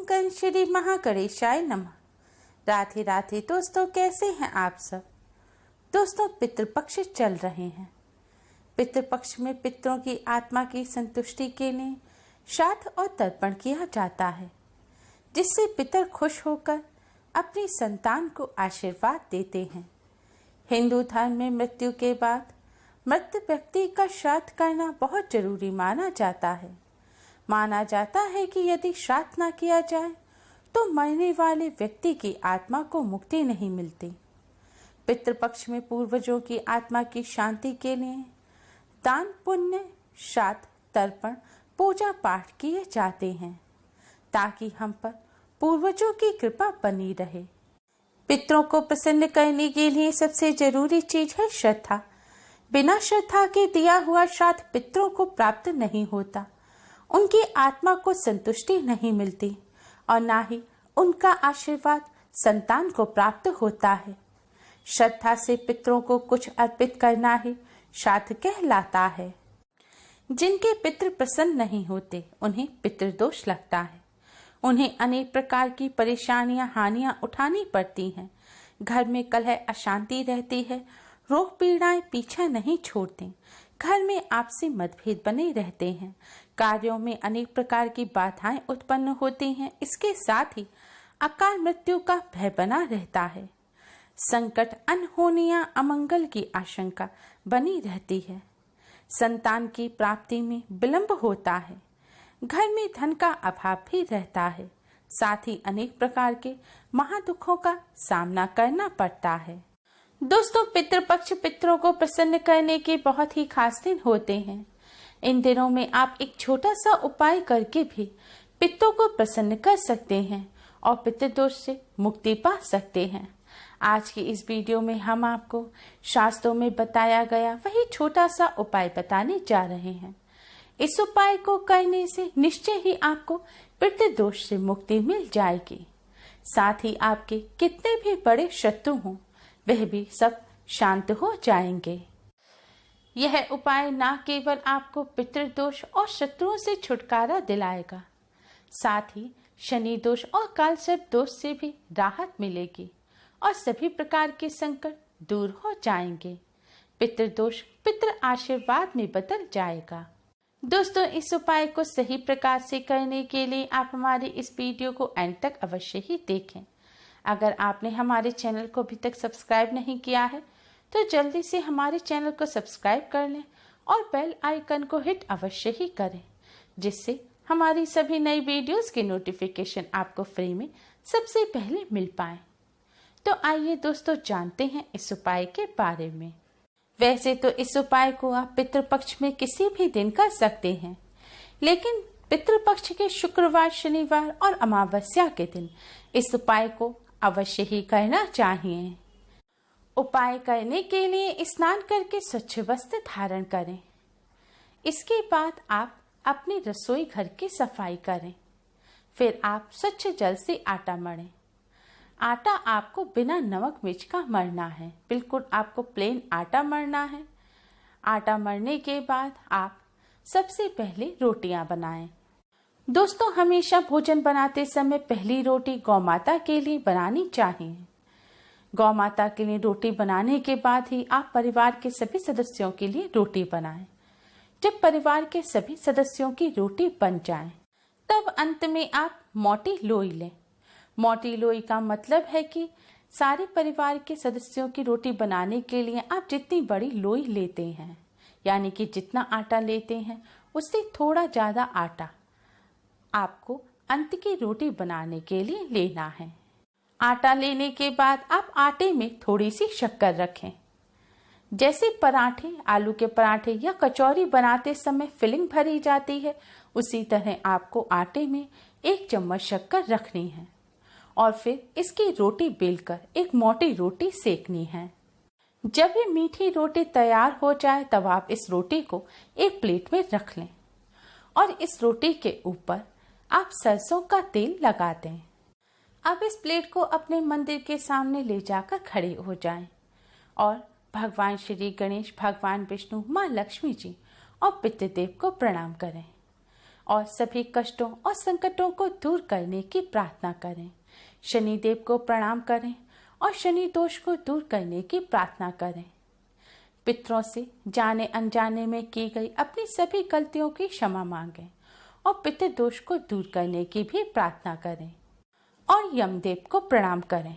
गण श्री महागणेशाय नमः। राधे राधे दोस्तों, कैसे हैं आप सब। दोस्तों, पितृपक्ष चल रहे हैं। पितृपक्ष में पितरों की आत्मा की संतुष्टि के लिए श्राद्ध और तर्पण किया जाता है, जिससे पितर खुश होकर अपनी संतान को आशीर्वाद देते हैं। हिंदू धर्म में मृत्यु के बाद मृत व्यक्ति का श्राद्ध करना बहुत जरूरी माना जाता है। माना जाता है कि यदि श्राद्ध न किया जाए तो मरने वाले व्यक्ति की आत्मा को मुक्ति नहीं मिलती। पितृपक्ष में पूर्वजों की आत्मा की शांति के लिए दान, पुण्य, श्राद्ध, तर्पण, पूजा पाठ किए जाते हैं, ताकि हम पर पूर्वजों की कृपा बनी रहे। पितरों को प्रसन्न करने के लिए सबसे जरूरी चीज है श्रद्धा। बिना श्रद्धा के दिया हुआ श्राद्ध पितरों को प्राप्त नहीं होता, उनकी आत्मा को संतुष्टि नहीं मिलती और ना ही उनका आशीर्वाद संतान को प्राप्त होता है। श्रद्धा से पितरों को कुछ अर्पित करना ही श्राद्ध कहलाता है। जिनके पितृ प्रसन्न नहीं होते उन्हें पितृदोष लगता है। उन्हें अनेक प्रकार की परेशानियां, हानियां उठानी पड़ती हैं। घर में कलह, अशांति रहती है। रोग पीड़ाएं पीछा नहीं छोड़ती। घर में आपसी मतभेद बने रहते हैं। कार्यों में अनेक प्रकार की बाधाएं उत्पन्न होती हैं। इसके साथ ही अकाल मृत्यु का भय बना रहता है। संकट, अनहोनियां, अमंगल की आशंका बनी रहती है। संतान की प्राप्ति में विलंब होता है। घर में धन का अभाव भी रहता है। साथ ही अनेक प्रकार के महादुखों का सामना करना पड़ता है। दोस्तों, पितृपक्ष पितरों को प्रसन्न करने के बहुत ही खास दिन होते हैं। इन दिनों में आप एक छोटा सा उपाय करके भी पितरों को प्रसन्न कर सकते हैं और पितृदोष से मुक्ति पा सकते हैं। आज की इस वीडियो में हम आपको शास्त्रों में बताया गया वही छोटा सा उपाय बताने जा रहे हैं। इस उपाय को करने से निश्चय ही आपको पितृदोष से मुक्ति मिल जाएगी। साथ ही आपके कितने भी बड़े शत्रु हों वह भी सब शांत हो जाएंगे। यह उपाय न केवल आपको पितृदोष और शत्रुओं से छुटकारा दिलाएगा, साथ ही शनि दोष और कालसर्प दोष से भी राहत मिलेगी और सभी प्रकार के संकट दूर हो जाएंगे। पितृदोष पितृ आशीर्वाद में बदल जाएगा। दोस्तों, इस उपाय को सही प्रकार से करने के लिए आप हमारे इस वीडियो को अंत तक अवश्य ही देखें। अगर आपने हमारे चैनल को अभी तक सब्सक्राइब नहीं किया है तो जल्दी से हमारे चैनल को सब्सक्राइब कर लें और बेल आइकन को हिट अवश्य ही करें, जिससे हमारी सभी नई वीडियोस की नोटिफिकेशन आपको फ्री में सबसे पहले मिल पाए। तो आइए दोस्तों, जानते हैं इस उपाय के बारे में। वैसे तो इस उपाय को आप पितृपक्ष में किसी भी दिन कर सकते हैं, लेकिन पितृपक्ष के शुक्रवार, शनिवार और अमावस्या के दिन इस उपाय को अवश्य ही करना चाहिए। उपाय करने के लिए स्नान करके स्वच्छ वस्त्र धारण करें। इसके बाद आप अपनी रसोई घर की सफाई करें। फिर आप स्वच्छ जल से आटा मढ़ें। आटा आपको बिना नमक मिर्च का मढ़ना है। बिल्कुल आपको प्लेन आटा मढ़ना है। आटा मढ़ने के बाद आप सबसे पहले रोटियां बनाएं। दोस्तों, हमेशा भोजन बनाते समय पहली रोटी गौ माता के लिए बनानी चाहिए। गौ माता के लिए रोटी बनाने के बाद ही आप परिवार के सभी सदस्यों के लिए रोटी बनाएं। जब परिवार के सभी सदस्यों की रोटी बन जाए तब अंत में आप मोटी लोई लें। मोटी लोई का मतलब है कि सारे परिवार के सदस्यों की रोटी बनाने के लिए आप जितनी बड़ी लोई लेते हैं, यानी कि जितना आटा लेते हैं उससे थोड़ा ज्यादा आटा आपको अंत की रोटी बनाने के लिए लेना है। आटा लेने के बाद आप आटे में थोड़ी सी शक्कर रखें। जैसे पराठे, आलू के पराठे या कचौरी बनाते समय फिलिंग भरी जाती है, उसी तरह आपको आटे में 1 चम्मच शक्कर रखनी है और फिर इसकी रोटी बेलकर एक मोटी रोटी सेकनी है। जब ये मीठी रोटी तैयार हो जाए तब आप इस रोटी को एक प्लेट में रख लें और इस रोटी के ऊपर आप सरसों का तेल लगा दें। अब इस प्लेट को अपने मंदिर के सामने ले जाकर खड़े हो जाएं और भगवान श्री गणेश, भगवान विष्णु, माँ लक्ष्मी जी और पितृदेव को प्रणाम करें और सभी कष्टों और संकटों को दूर करने की प्रार्थना करें। शनिदेव को प्रणाम करें और शनि दोष को दूर करने की प्रार्थना करें। पितरों से जाने अनजाने में की गई अपनी सभी गलतियों की क्षमा मांगें और पितृ दोष को दूर करने की भी प्रार्थना करें और यमदेव को प्रणाम करें।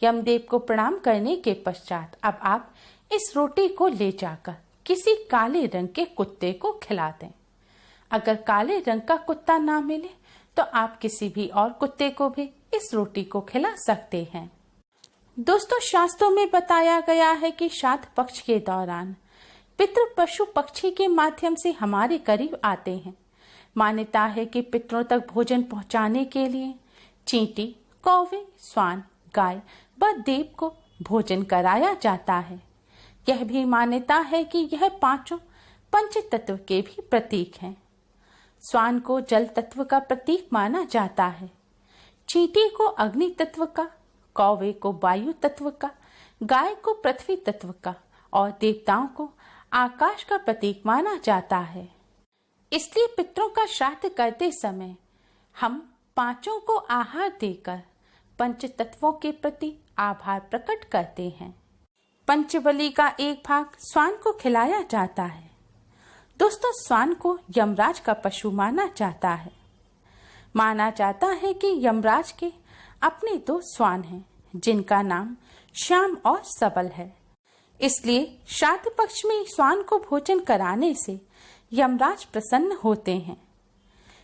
यमदेव को प्रणाम करने के पश्चात अब आप इस रोटी को ले जाकर किसी काले रंग के कुत्ते को खिला दें। अगर काले रंग का कुत्ता ना मिले तो आप किसी भी और कुत्ते को भी इस रोटी को खिला सकते हैं। दोस्तों, शास्त्रों में बताया गया है कि श्राद्ध पक्ष के दौरान पितृ पशु पक्षी के माध्यम से हमारे करीब आते हैं। मान्यता है कि पितरों तक भोजन पहुंचाने के लिए चींटी, कौवे, स्वान, गाय व देव को भोजन कराया जाता है। यह भी मान्यता है कि यह पांचों पंच तत्व के भी प्रतीक हैं। स्वान को जल तत्व का प्रतीक माना जाता है, चींटी को अग्नि तत्व का, कौवे को वायु तत्व का, गाय को पृथ्वी तत्व का और देवताओं को आकाश का प्रतीक माना जाता है। इसलिए पितरों का श्राद्ध करते समय हम पांचों को आहार देकर पंच तत्वों के प्रति आभार प्रकट करते हैं। पंचबली का एक भाग स्वान को खिलाया जाता है। दोस्तों, स्वान को यमराज का पशु माना जाता है। माना जाता है कि यमराज के अपने 2 स्वान हैं जिनका नाम श्याम और सबल है। इसलिए श्राद्ध पक्ष में स्वान को भोजन कराने से यमराज प्रसन्न होते हैं।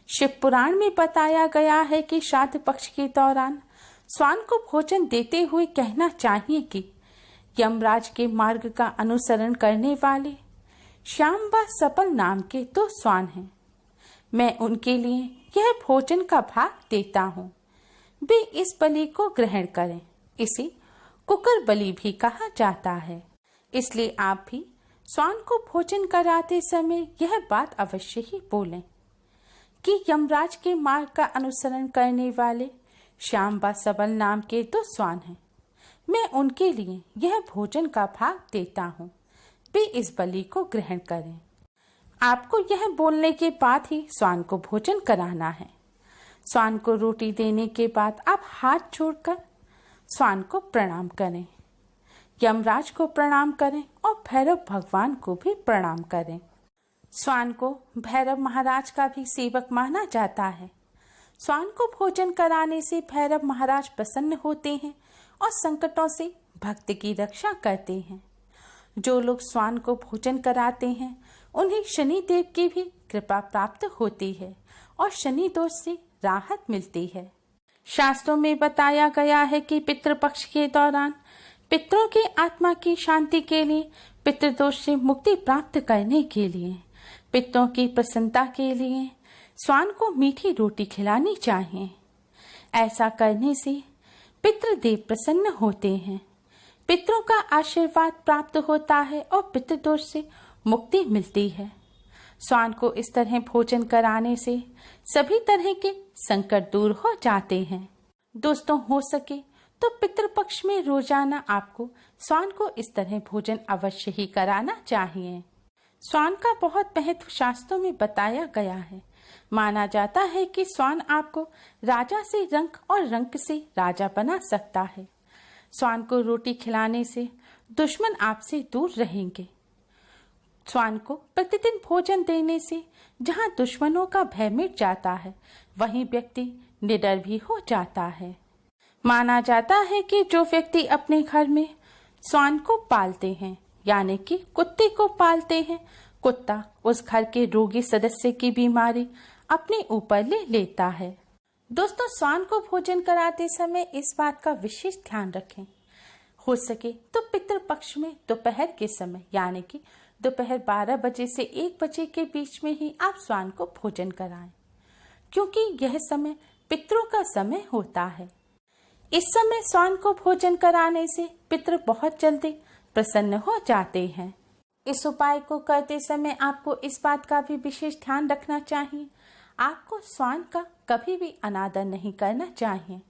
शिव पुराण में बताया गया है कि श्राद्ध पक्ष के दौरान स्वान को भोजन देते हुए कहना चाहिए कि यमराज के मार्ग का अनुसरण करने वाले श्याम व सबल नाम के 2 स्वान हैं। मैं उनके लिए यह भोजन का भाग देता हूँ। वे इस बलि को ग्रहण करें। इसे कुकर बलि भी कहा जाता है। इसलिए आप भी स्वान को भोजन कराते समय यह बात अवश्य ही बोलें कि यमराज के मार्ग का अनुसरण करने वाले श्याम व सबल नाम के 2 स्वान हैं। मैं उनके लिए यह भोजन का भाग देता हूँ। वे इस बलि को ग्रहण करें। आपको यह बोलने के बाद ही स्वान को भोजन कराना है। स्वान को रोटी देने के बाद आप हाथ जोड़कर स्वान को प्रणाम करें, यमराज को प्रणाम करें और भैरव भगवान को भी प्रणाम करें। स्वान को भैरव महाराज का भी सेवक माना जाता है। स्वान को भोजन कराने से भैरव महाराज प्रसन्न होते हैं और संकटों से भक्त की रक्षा करते हैं। जो लोग स्वान को भोजन कराते हैं उन्हें शनि देव की भी कृपा प्राप्त होती है और शनि दोष से राहत मिलती है। शास्त्रों में बताया गया है कि पितृपक्ष के दौरान पितरों की आत्मा की शांति के लिए, पितृदोष से मुक्ति प्राप्त करने के लिए, पितरों की प्रसन्नता के लिए स्वान को मीठी रोटी खिलानी चाहिए। ऐसा करने से पितृदेव प्रसन्न होते हैं, पितरों का आशीर्वाद प्राप्त होता है और पितृदोष से मुक्ति मिलती है। स्वान को इस तरह भोजन कराने से सभी तरह के संकट दूर हो जाते हैं। दोस्तों, हो सके तो पितृपक्ष में रोजाना आपको स्वान को इस तरह भोजन अवश्य ही कराना चाहिए। स्वान का बहुत महत्व शास्त्रों में बताया गया है। माना जाता है कि स्वान आपको राजा से रंक और रंक से राजा बना सकता है। स्वान को रोटी खिलाने से दुश्मन आपसे दूर रहेंगे। स्वान को प्रतिदिन भोजन देने से जहाँ दुश्मनों का भय मिट जाता है, वहीं व्यक्ति निडर भी हो जाता है। माना जाता है कि जो व्यक्ति अपने घर में स्वान को पालते हैं, यानी कि कुत्ते को पालते हैं, कुत्ता उस घर के रोगी सदस्य की बीमारी अपने ऊपर ले लेता है। दोस्तों, स्वान को भोजन कराते समय इस बात का विशेष ध्यान रखें, हो सके तो पितृपक्ष में दोपहर के समय, यानी कि दोपहर 12 बजे से 1 बजे के बीच में ही आप स्वान को भोजन कराएं, क्योंकि यह समय पितरों का समय होता है। इस समय स्वान को भोजन कराने से पितृ बहुत जल्दी प्रसन्न हो जाते हैं। इस उपाय को करते समय आपको इस बात का भी विशेष ध्यान रखना चाहिए, आपको स्वान का कभी भी अनादर नहीं करना चाहिए।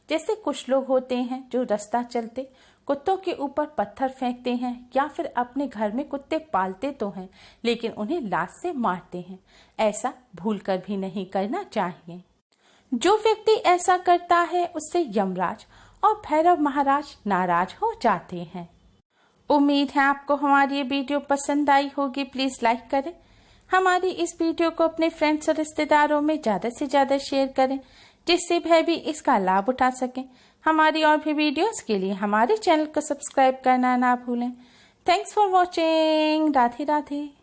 जैसे कुछ लोग होते हैं जो रास्ता चलते कुत्तों के ऊपर पत्थर फेंकते हैं या फिर अपने घर में कुत्ते पालते तो हैं लेकिन उन्हें लात से मारते हैं। ऐसा भूलकर भी नहीं करना चाहिए। जो व्यक्ति ऐसा करता है उससे यमराज और भैरव महाराज नाराज हो जाते हैं। उम्मीद है आपको हमारी ये वीडियो पसंद आई होगी। प्लीज लाइक करें। हमारी इस वीडियो को अपने फ्रेंड्स और रिश्तेदारों में ज्यादा से ज्यादा शेयर करें जिससे वह भी इसका लाभ उठा सकें। हमारी और भी वीडियोस के लिए हमारे चैनल को सब्सक्राइब करना ना भूलें। Thanks for watching. Radhe Radhe.